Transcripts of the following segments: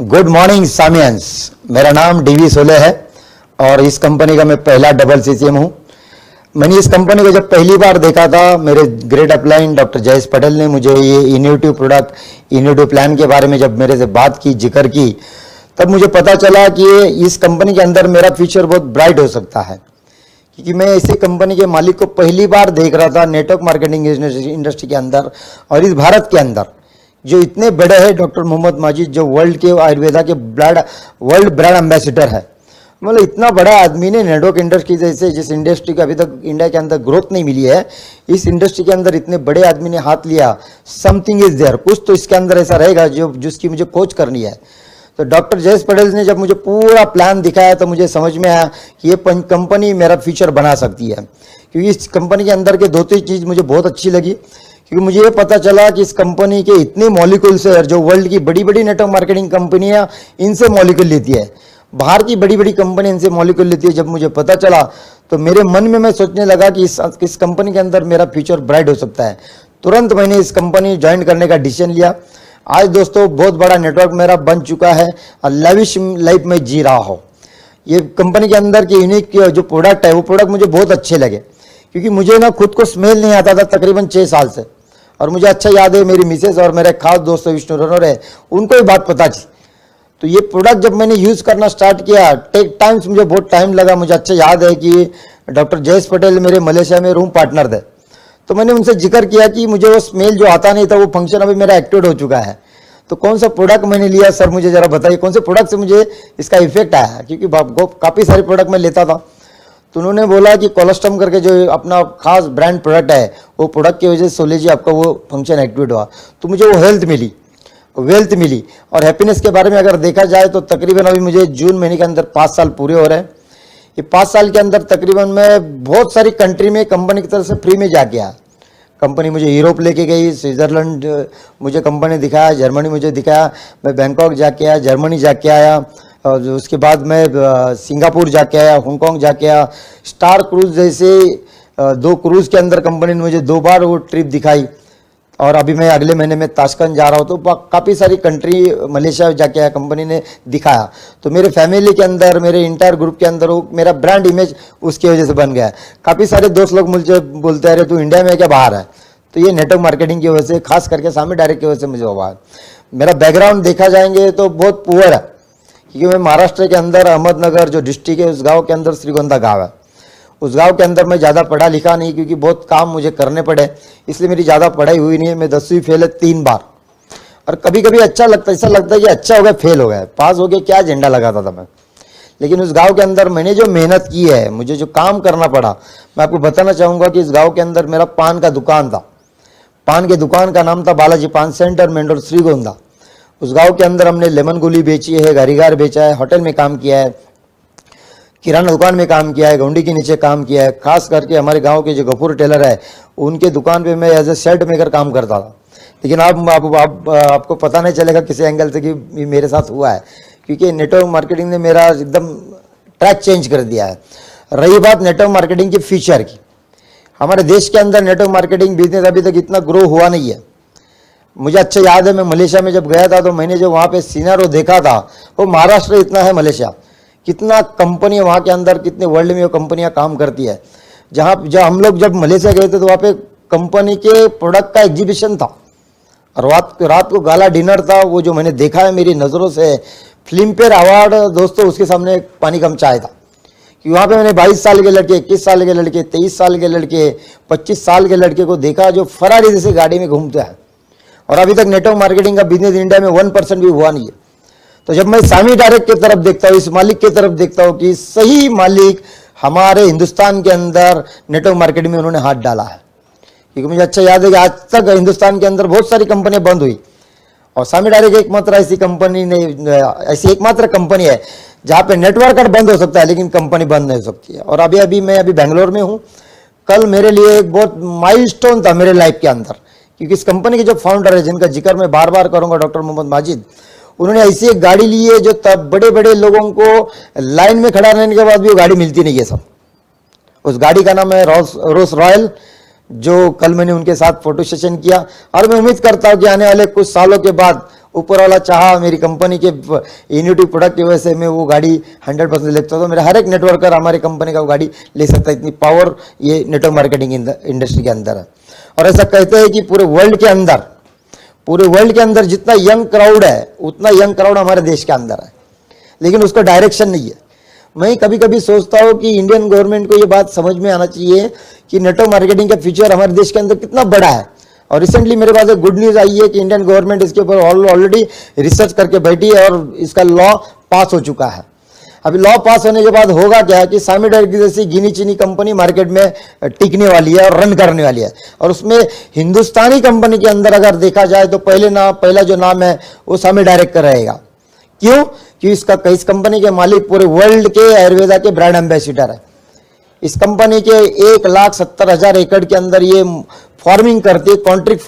Good morning सामियंस। मेरा नाम DV सोले है और इस कंपनी का मैं पहला डबल सीसीएम हूँ। मैंने इस कंपनी को जब पहली बार देखा था, मेरे great upline doctor Jayesh Patel ने मुझे ये इनोवेटिव प्रोडक्ट, इनोवेटिव प्लान के बारे में जब मेरे से बात की, जिक्र की, तब मुझे पता चला कि इस कंपनी के अंदर मेरा फ्यूचर बहुत ब्राइट हो सकता है। क्योंकि मैं इसी कंपनी के मालिक को पहली बार देख रहा था नेटवर्क मार्केटिंग इंडस्ट्री के अंदर और इस भारत के अंदर जो इतने बड़े हैं डॉक्टर मोहम्मद माजिद, जो वर्ल्ड के आयुर्वेदा के वर्ल्ड ब्रांड एम्बेसडर है। मतलब इतना बड़ा आदमी ने नेटवर्क इंडस्ट्री जैसे जिस इंडस्ट्री का अभी तक इंडिया के अंदर ग्रोथ नहीं मिली है, इस इंडस्ट्री के अंदर इतने बड़े आदमी ने हाथ लिया। समथिंग इज देयर, कुछ तो इसके अंदर ऐसा रहेगा जो जिसकी मुझे खोज करनी है। तो डॉक्टर जयेश पटेल ने जब मुझे पूरा प्लान दिखाया तो मुझे समझ में आया कि ये कंपनी मेरा फ्यूचर बना सकती है। क्योंकि इस कंपनी के अंदर के दो तीन चीज़ मुझे बहुत अच्छी लगी। क्योंकि मुझे ये पता चला कि इस कंपनी के इतने मॉलिक्यूल्स है जो वर्ल्ड की बड़ी बड़ी नेटवर्क मार्केटिंग कंपनियां इनसे मॉलिक्यूल लेती है, बाहर की बड़ी बड़ी कंपनी इनसे मॉलिक्यूल लेती है। जब मुझे पता चला तो मेरे मन में मैं सोचने लगा कि इस कंपनी के अंदर मेरा फ्यूचर ब्राइट हो सकता है। तुरंत मैंने इस कंपनी ज्वाइन करने का डिसीजन लिया। आज दोस्तों बहुत बड़ा नेटवर्क मेरा बन चुका है और लविश लाइफ में जी रहा हो। ये कंपनी के अंदर के यूनिक जो प्रोडक्ट है वो प्रोडक्ट मुझे बहुत अच्छे लगे। क्योंकि मुझे ना खुद को स्मेल नहीं आता था तकरीबन 6 साल से, और मुझे अच्छा याद है मेरी मिसेस और मेरे खास दोस्त विष्णु रनोर है, उनको भी बात पता थी। तो ये प्रोडक्ट जब मैंने यूज़ करना स्टार्ट किया, टेक टाइम्स मुझे बहुत टाइम लगा। मुझे अच्छा याद है कि डॉक्टर जयेश पटेल मेरे मलेशिया में रूम पार्टनर थे, तो मैंने उनसे जिक्र किया कि मुझे वो स्मेल जो आता नहीं था वो फंक्शन अभी मेरा एक्टिवेट हो चुका है। तो कौन सा प्रोडक्ट मैंने लिया सर, मुझे ज़रा बताइए कौन से प्रोडक्ट से मुझे इसका इफेक्ट आया। क्योंकि काफ़ी सारे प्रोडक्ट मैं लेता था। तो उन्होंने बोला कि कोलेस्ट्रम करके जो अपना खास ब्रांड प्रोडक्ट है, वो प्रोडक्ट की वजह से सोले जी आपका वो फंक्शन एक्टिवेट हुआ। तो मुझे वो हेल्थ मिली, वेल्थ मिली। और हैप्पीनेस के बारे में अगर देखा जाए तो तकरीबन अभी मुझे जून महीने के अंदर 5 साल पूरे हो रहे हैं। ये 5 साल के अंदर तकरीबन मैं बहुत सारी कंट्री में कंपनी की तरफ से फ्री में जाके आया। कंपनी मुझे यूरोप लेके गई, स्विट्ज़रलैंड मुझे कंपनी दिखाया, जर्मनी मुझे दिखाया, मैं बैंकॉक जाके आया, जर्मनी जाके आया, और उसके बाद मैं सिंगापुर जाके आया, हांगकांग जाके आया। स्टार क्रूज जैसे 2 क्रूज़ के अंदर कंपनी ने मुझे 2 बार वो ट्रिप दिखाई। और अभी मैं अगले महीने में ताशकंद जा रहा हूँ। तो काफ़ी सारी कंट्री मलेशिया जाके आया, कंपनी ने दिखाया। तो मेरे फैमिली के अंदर, मेरे इंटायर ग्रुप के अंदर वो मेरा ब्रांड इमेज उसकी वजह से बन गया है। काफ़ी सारे दोस्त लोग मुझे बोलते हैं अरे तू इंडिया में क्या बाहर है। तो ये नेटवर्क मार्केटिंग की वजह से, खास करके सामी डायरेक्ट की वजह से मुझे हुआ है। मेरा बैकग्राउंड देखा जाएंगे तो बहुत पुअर है। क्योंकि मैं महाराष्ट्र के अंदर अहमदनगर जो डिस्ट्रिक्ट है उस गाँव के अंदर श्रीगोंदा गाँव है। उस गांव के अंदर मैं ज़्यादा पढ़ा लिखा नहीं, क्योंकि बहुत काम मुझे करने पड़े, इसलिए मेरी ज़्यादा पढ़ाई हुई नहीं है। मैं 10वीं फेल है 3 बार। और कभी कभी अच्छा लगता है, ऐसा लगता है कि अच्छा हो गया, फेल हो गया, पास हो गया, क्या झंडा लगाता था मैं। लेकिन उस गांव के अंदर मैंने जो मेहनत की है, मुझे जो काम करना पड़ा, मैं आपको बताना चाहूँगा कि इस गाँव के अंदर मेरा पान का दुकान था। पान के दुकान का नाम था बालाजी पान सेंटर, मेन रोड श्रीगोंदा। उस गाँव के अंदर हमने लेमन गोली बेची है, गारीगार बेचा है, होटल में काम किया है, किराना दुकान में काम किया है, गौंडी के नीचे काम किया है। खास करके हमारे गांव के जो गफूर टेलर है, उनके दुकान पे मैं एज ए शर्ट मेकर काम करता था। लेकिन आपको पता नहीं चलेगा किसी एंगल से कि मेरे साथ हुआ है। क्योंकि नेटवर्क मार्केटिंग ने मेरा एकदम ट्रैक चेंज कर दिया है। रही बात नेटवर्क मार्केटिंग के फ्यूचर की, हमारे देश के अंदर नेटवर्क मार्केटिंग बिजनेस अभी तक इतना ग्रो हुआ नहीं है। मुझे अच्छा याद है, मैं मलेशिया में जब गया था तो मैंने जो वहाँ पे सीनारो देखा था, वो महाराष्ट्र इतना है मलेशिया, कितना कंपनी वहाँ के अंदर, कितने वर्ल्ड में वो कंपनियाँ काम करती है। जब हम लोग जब मलेशिया गए थे तो वहाँ पे कंपनी के प्रोडक्ट का एग्जीबिशन था, और रात को गाला डिनर था। वो जो मैंने देखा है मेरी नज़रों से, फिल्म फेयर अवार्ड दोस्तों उसके सामने पानी कम चाय था। कि वहाँ पे मैंने 22 साल के लड़के, 21 साल के लड़के, 23 साल के लड़के, 25 साल के लड़के को देखा जो फरारी जैसे गाड़ी में घूमते हैं। और अभी तक नेटवर्क मार्केटिंग का बिजनेस इंडिया में 1% भी हुआ नहीं है। तो जब मैं सामी डायरेक्ट की तरफ देखता हूँ, इस मालिक की तरफ देखता हूँ कि सही मालिक हमारे हिंदुस्तान के अंदर नेटवर्क मार्केटिंग में उन्होंने हाथ डाला है। क्योंकि मुझे अच्छा याद है कि आज तक हिंदुस्तान के अंदर बहुत सारी कंपनियां बंद हुई, और सामी डायरेक्ट एकमात्र ऐसी एकमात्र कंपनी है जहाँ पे नेटवर्क बंद हो सकता है लेकिन कंपनी बंद नहीं हो सकती है। और मैं अभी बेंगलोर में हूँ। कल मेरे लिए एक बहुत माइलस्टोन था मेरे लाइफ के अंदर। क्योंकि इस कंपनी के जो फाउंडर है, जिनका जिक्र मैं बार बार करूँगा, डॉक्टर मोहम्मद माजिद, उन्होंने ऐसी एक गाड़ी ली है जो तब बड़े बड़े लोगों को लाइन में खड़ा रहने के बाद भी वो गाड़ी मिलती नहीं है सब। उस गाड़ी का नाम है रोल्स रॉयल, जो कल मैंने उनके साथ फोटो सेशन किया। और मैं उम्मीद करता हूँ कि आने वाले कुछ सालों के बाद ऊपर वाला चाहा मेरी कंपनी के इनोवेटिव प्रोडक्ट की वजह से मैं वो गाड़ी 100% लेता हूँ। मेरा हर एक नेटवर्कर हमारी कंपनी का वो गाड़ी ले सकता है, इतनी पावर ये नेटवर्क मार्केटिंग इंडस्ट्री के अंदर है। और ऐसा कहते हैं कि पूरे वर्ल्ड के अंदर जितना यंग क्राउड है उतना यंग क्राउड हमारे देश के अंदर है, लेकिन उसका डायरेक्शन नहीं है। मैं कभी कभी सोचता हूँ कि इंडियन गवर्नमेंट को ये बात समझ में आना चाहिए कि नेटवर्क मार्केटिंग का फ्यूचर हमारे देश के अंदर कितना बड़ा है। और रिसेंटली मेरे पास एक गुड न्यूज़ आई है कि इंडियन गवर्नमेंट इसके ऊपर ऑलरेडी रिसर्च करके बैठी है और इसका लॉ पास हो चुका है। अभी लॉ पास होने के बाद होगा क्या कि सामी डायरेक्ट जैसी गिनी चीनी कंपनी मार्केट में टिकने वाली है और रन करने वाली है। और उसमें हिंदुस्तानी कंपनी के अंदर अगर देखा जाए तो पहला जो नाम है वो सामी डायरेक्ट का रहेगा। क्यों? क्योंकि इस कंपनी के मालिक पूरे वर्ल्ड के आयुर्वेदा के ब्रांड एम्बेसडर है। इस कंपनी के 1,70,000 एकड़ के अंदर ये फार्मिंग करती है, कॉन्ट्रैक्ट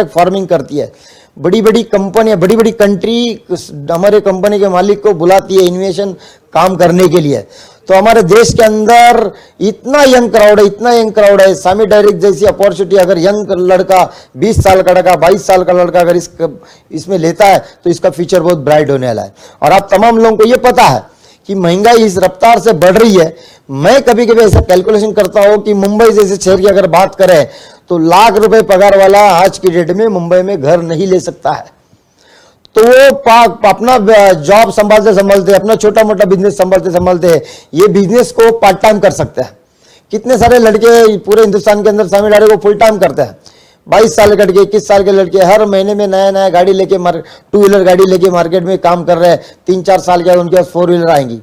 फार्मिंग करती है। बड़ी बड़ी कंपनियां, बड़ी बड़ी कंट्री हमारे कंपनी के मालिक को बुलाती है इन्वेस्टमेंट काम करने के लिए। तो हमारे देश के अंदर इतना यंग क्राउड है, सामी डायरेक्ट जैसी अपॉर्चुनिटी अगर यंग लड़का 20 साल का लड़का 22 साल का लड़का अगर इसमें लेता है तो इसका फ्यूचर बहुत ब्राइट होने वाला है। और आप तमाम लोगों को ये पता है कि महंगाई इस रफ्तार से बढ़ रही है। मैं कभी कभी ऐसा कैलकुलेशन करता हूं कि मुंबई जैसे शहर की अगर बात करें तो लाख रुपए पगार वाला आज की डेट में मुंबई में घर नहीं ले सकता है। तो वो अपना जॉब संभालते अपना छोटा मोटा बिजनेस संभालते ये बिजनेस को पार्ट टाइम कर सकते हैं। कितने सारे लड़के पूरे हिंदुस्तान के अंदर सामी डायरेक्ट को फुल टाइम करते हैं। 22 साल के लड़के, 21 साल के लड़के हर महीने में नया गाड़ी लेके 2 व्हीलर गाड़ी लेके मार्केट में काम कर रहे हैं। 3-4 साल के उनके पास 4 व्हीलर आएंगी।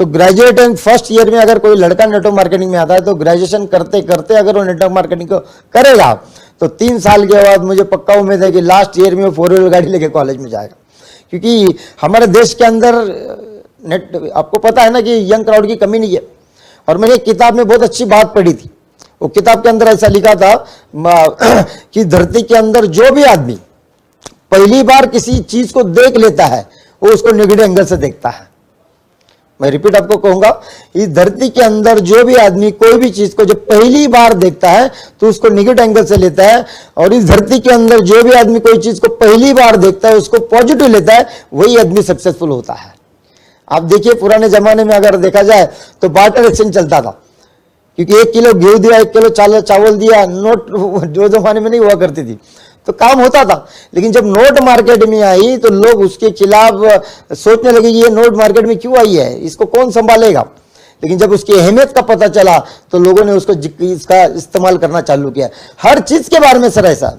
तो ग्रेजुएट एंड फर्स्ट ईयर में अगर कोई लड़का नेटवर्क मार्केटिंग में आता है तो ग्रेजुएशन करते करते अगर वो नेटवर्क मार्केटिंग को करेगा तो 3 साल के बाद मुझे पक्का उम्मीद है कि लास्ट ईयर में वो 4 व्हीलर गाड़ी लेके कॉलेज में जाएगा। क्योंकि हमारे देश के अंदर आपको पता है ना कि यंग क्राउड की कमी नहीं है। और मैंने एक किताब में बहुत अच्छी बात पढ़ी थी। वो किताब के अंदर ऐसा लिखा था कि धरती के अंदर जो भी आदमी पहली बार किसी चीज को देख लेता है वो उसको नेगेटिव एंगल से देखता है। मैं रिपीट आपको कहूंगा, इस धरती के अंदर जो भी आदमी कोई भी चीज को जब पहली बार देखता है तो उसको नेगेटिव एंगल से लेता है। और इस धरती के अंदर जो भी आदमी कोई चीज को पहली बार देखता है उसको पॉजिटिव लेता है, वही आदमी सक्सेसफुल होता है। आप देखिए पुराने जमाने में अगर देखा जाए तो बार्टर एक्सचेंज चलता था। क्योंकि 1 किलो गेहूं दिया, 1 किलो चावल दिया, नोट जो जमाने में नहीं हुआ करती थी तो काम होता था। लेकिन जब नोट मार्केट में आई तो लोग उसके खिलाफ सोचने लगे ये नोट मार्केट में क्यों आई है, इसको कौन संभालेगा। लेकिन जब उसकी अहमियत का पता चला तो लोगों ने इसका इस्तेमाल करना चालू किया। हर चीज के बारे में सर ऐसा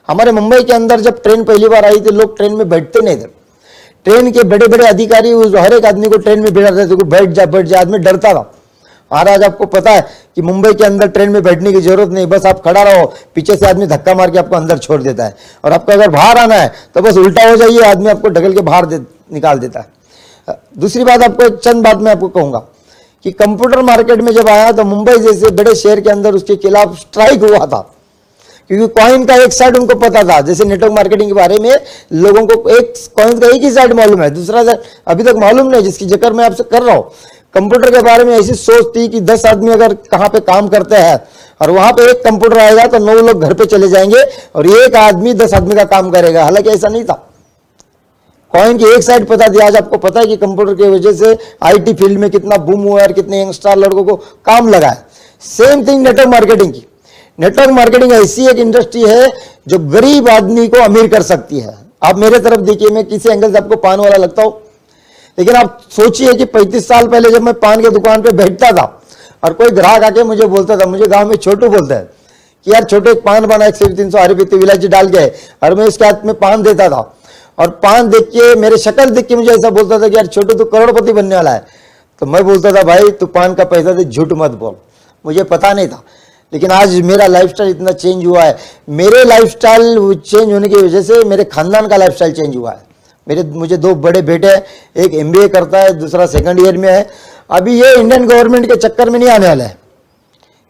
हमारे मुंबई के अंदर जब ट्रेन पहली बार आई तो लोग ट्रेन में बैठते नहीं थे। ट्रेन के बड़े बड़े अधिकारी हर एक आदमी को ट्रेन में बिठाते थे, बैठ जा, आदमी डरता था। और आज आपको पता है कि मुंबई के अंदर ट्रेन में बैठने की जरूरत नहीं, बस आप खड़ा रहो, पीछे से आदमी धक्का मार के आपको अंदर छोड़ देता है। और आपको अगर बाहर आना है तो बस उल्टा हो जाइए, आदमी आपको ढकल के बाहर निकाल देता है। दूसरी बात आपको एक चंद बात मैं आपको कहूंगा कि कंप्यूटर मार्केट में जब आया तो मुंबई जैसे बड़े शहर के अंदर उसके खिलाफ स्ट्राइक हुआ था। क्योंकि कॉइन का एक साइड उनको पता था। जैसे नेटवर्क मार्केटिंग के बारे में लोगों को एक कॉइन का एक ही साइड मालूम है, दूसरा साइड अभी तक मालूम नहीं, जिसकी जिक्र मैं आपसे कर रहा हूं। कंप्यूटर के बारे में ऐसी सोच थी कि 10 आदमी अगर कहां पे काम करते हैं और वहां पे एक कंप्यूटर आएगा तो 9 लोग घर पे चले जाएंगे और एक आदमी 10 आदमी का काम करेगा। हालांकि ऐसा नहीं था। कॉइन की एक साइड पता थी। आज आपको पता है कि कंप्यूटर की वजह से आईटी फील्ड में कितना बूम हुआ है और कितने यंगस्टर लड़कों को काम लगा है। सेम थिंग नेटवर्क मार्केटिंग की। नेटवर्क मार्केटिंग ऐसी एक इंडस्ट्री है जो गरीब आदमी को अमीर कर सकती है। आप मेरे तरफ देखिए, मैं किसी एंगल से आपको पान वाला लगता हूं, लेकिन आप सोचिए कि 35 साल पहले जब मैं पान की दुकान पे बैठता था और कोई ग्राहक आके मुझे बोलता था, मुझे गांव में छोटू बोलता है कि यार छोटू एक पान बना 100-300 हरी पत्ती इलायची डाल के, और मैं उसके हाथ में पान देता था और पान देख के मेरे शक्ल देख के मुझे ऐसा बोलता था कि यार छोटू तू करोड़पति बनने वाला है। तो मैं बोलता था भाई तू पान का पैसा दे, झूठ मत बोल। मुझे पता नहीं था, लेकिन आज मेरा लाइफस्टाइल इतना चेंज हुआ है। मेरे लाइफस्टाइल चेंज होने की वजह से मेरे खानदान का लाइफस्टाइल चेंज हुआ है। मुझे 2 बड़े बेटे हैं, एक MBA करता है, दूसरा 2nd ईयर में है। अभी ये इंडियन गवर्नमेंट के चक्कर में नहीं आने वाला है,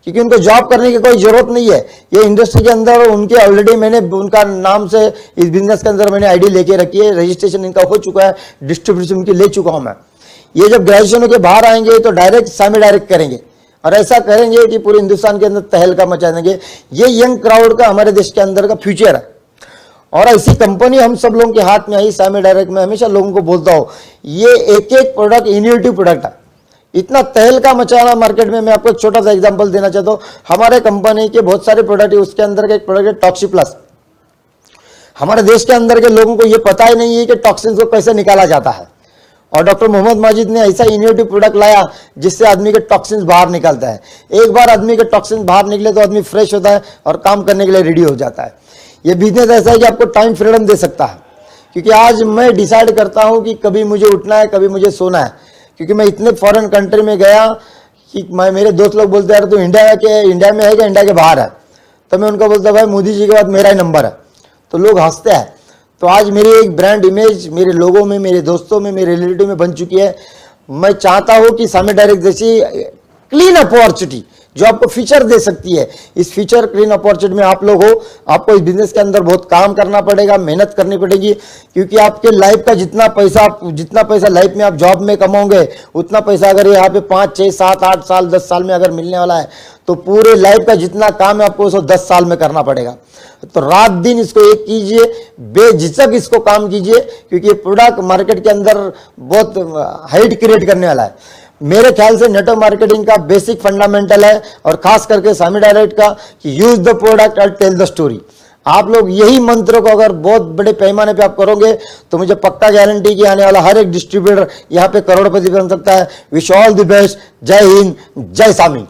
क्योंकि उनको जॉब करने की कोई जरूरत नहीं है। ये इंडस्ट्री के अंदर उनके ऑलरेडी मैंने उनका नाम से इस बिजनेस के अंदर मैंने आईडी लेके रखी है, रजिस्ट्रेशन इनका हो चुका है, डिस्ट्रीब्यूशन उनकी ले चुका हूं मैं। ये जब ग्रेजुएशन के बाहर आएंगे तो डायरेक्ट सामी डायरेक्ट करेंगे और ऐसा करेंगे कि पूरे हिंदुस्तान के अंदर तहलका मचा देंगे। ये यंग क्राउड का हमारे देश के अंदर का फ्यूचर है। और ऐसी कंपनी हम सब लोगों के हाथ में आई सामी डायरेक्ट में। हमेशा लोगों को बोलता हूँ ये एक एक प्रोडक्ट इनोवेटिव प्रोडक्ट है, इतना तहलका मचाना मार्केट में। मैं आपको एक छोटा सा एग्जांपल देना चाहता हूँ। हमारे कंपनी के बहुत सारे प्रोडक्ट है, उसके अंदर का एक प्रोडक्ट है टॉक्सी प्लस। हमारे देश के अंदर के लोगों को ये पता ही नहीं है कि टॉक्सिन्स को कैसे निकाला जाता है, और डॉक्टर मोहम्मद माजिद ने ऐसा इनोवेटिव प्रोडक्ट लाया जिससे आदमी के टॉक्सिन्स बाहर निकलता है। एक बार आदमी के टॉक्सिन्स बाहर निकले तो आदमी फ्रेश होता है और काम करने के लिए रेडी हो जाता है। ये बिजनेस ऐसा है कि आपको टाइम फ्रीडम दे सकता है, क्योंकि आज मैं डिसाइड करता हूं कि कभी मुझे उठना है, कभी मुझे सोना है। क्योंकि मैं इतने फॉरेन कंट्री में गया कि मेरे दोस्त लोग बोलते हैं तो इंडिया में है कि इंडिया के बाहर है, तो मैं उनको बोलता भाई मोदी जी के बाद मेरा ही नंबर है, तो लोग हंसते हैं। तो आज मेरी एक ब्रांड इमेज मेरे लोगों में, मेरे दोस्तों में, मेरे रिलेटिव में बन चुकी है। मैं चाहता हूं कि सामी डायरेक्ट जैसी क्लीन अपॉर्चुनिटी जो आपको फ्यूचर दे सकती है, इस फ्यूचर क्लीन अपॉर्चुनिटी में आप लोग हो। आपको इस बिजनेस के अंदर बहुत काम करना पड़ेगा, मेहनत करनी पड़ेगी, क्योंकि आपके लाइफ का जितना पैसा लाइफ में आप जॉब में कमाओगे, उतना पैसा अगर यहाँ पे 5, 6, 7, 8 साल 10 साल में अगर मिलने वाला है, तो पूरे लाइफ का जितना काम है आपको उसको 10 साल में करना पड़ेगा। तो रात दिन इसको एक कीजिए, बेझिझक इसको काम कीजिए, क्योंकि ये प्रोडक्ट मार्केट के अंदर बहुत हाइट क्रिएट करने वाला है। मेरे ख्याल से नेटवर्क मार्केटिंग का बेसिक फंडामेंटल है, और खास करके सामी डायरेक्ट का कि use the product and tell the story. आप लोग यही मंत्र को अगर बहुत बड़े पैमाने पे आप करोगे तो मुझे पक्का गारंटी कि आने वाला हर एक डिस्ट्रीब्यूटर यहाँ पे करोड़पति बन सकता है। Wish all the best. जय हिंद, जय सामी।